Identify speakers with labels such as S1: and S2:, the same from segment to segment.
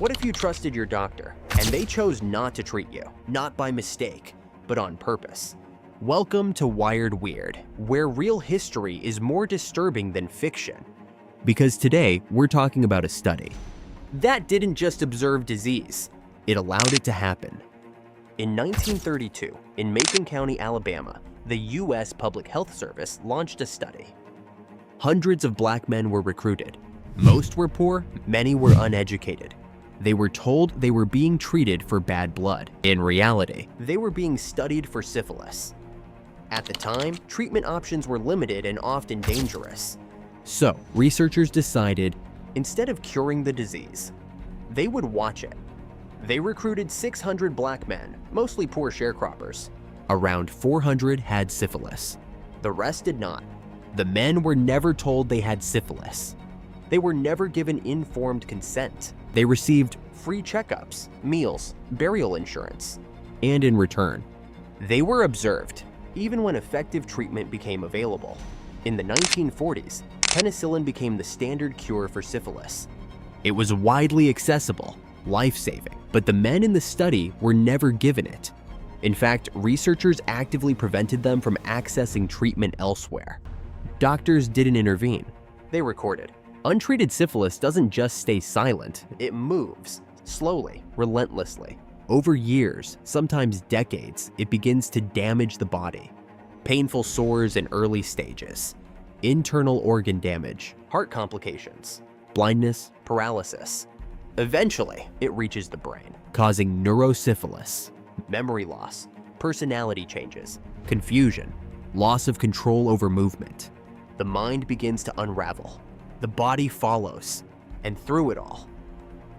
S1: What if you trusted your doctor and they chose not to treat you, not by mistake, but on purpose? Welcome to Wired Weird, where real history is more disturbing than fiction. Because today, we're talking about a study that didn't just observe disease, it allowed it to happen. In 1932, in Macon County, Alabama, the U.S. Public Health Service launched a study. Hundreds of black men were recruited. Most were poor, many were uneducated. They were told they were being treated for bad blood. In reality, they were being studied for syphilis. At the time, treatment options were limited and often dangerous. So, researchers decided, instead of curing the disease, they would watch it. They recruited 600 black men, mostly poor sharecroppers. Around 400 had syphilis. The rest did not. The men were never told they had syphilis. They were never given informed consent. They received free checkups, meals, burial insurance. And in return, they were observed, even when effective treatment became available. In the 1940s, penicillin became the standard cure for syphilis. It was widely accessible, life-saving, but the men in the study were never given it. In fact, researchers actively prevented them from accessing treatment elsewhere. Doctors didn't intervene. They recorded. Untreated syphilis doesn't just stay silent, it moves, slowly, relentlessly. Over years, sometimes decades, it begins to damage the body. Painful sores in early stages, internal organ damage, heart complications, blindness, paralysis. Eventually, it reaches the brain, causing neurosyphilis, memory loss, personality changes, confusion, loss of control over movement. The mind begins to unravel. The body follows, and through it all,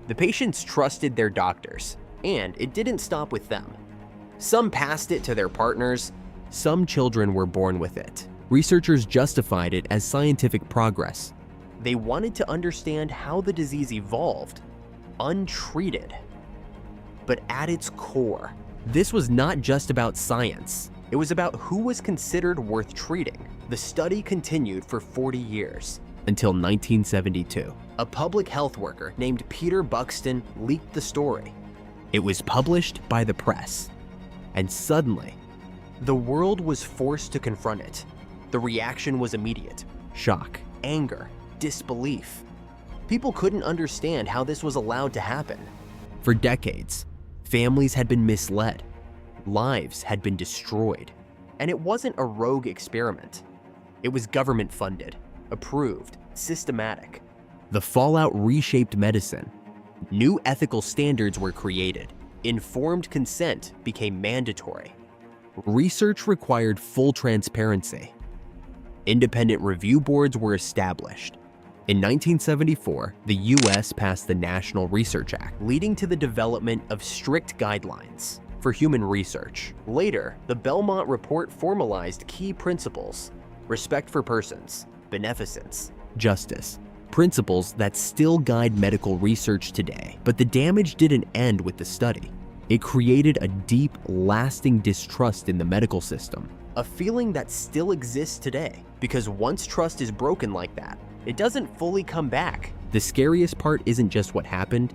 S1: the patients trusted their doctors, and it didn't stop with them. Some passed it to their partners, some children were born with it. Researchers justified it as scientific progress. They wanted to understand how the disease evolved, untreated. But at its core, this was not just about science. It was about who was considered worth treating. The study continued for 40 years. Until 1972, a public health worker named Peter Buxton leaked the story. It was published by the press, and suddenly, the world was forced to confront it. The reaction was immediate: shock, anger, disbelief. People couldn't understand how this was allowed to happen. For decades, families had been misled, lives had been destroyed, and it wasn't a rogue experiment. It was government-funded, approved, systematic. The fallout reshaped medicine. New ethical standards were created. Informed consent became mandatory. Research required full transparency. Independent review boards were established. In 1974, the US passed the National Research Act, leading to the development of strict guidelines for human research. Later, the Belmont Report formalized key principles: respect for persons, beneficence, justice, principles that still guide medical research today. But the damage didn't end with the study. It created a deep, lasting distrust in the medical system, a feeling that still exists today, because once trust is broken like that, it doesn't fully come back. The scariest part isn't just what happened,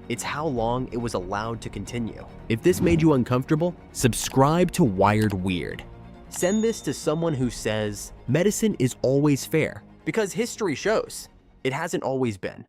S1: it's how long it was allowed to continue. If this made you uncomfortable, subscribe to Wired Weird. Send this to someone who says, medicine is always fair, because history shows it hasn't always been.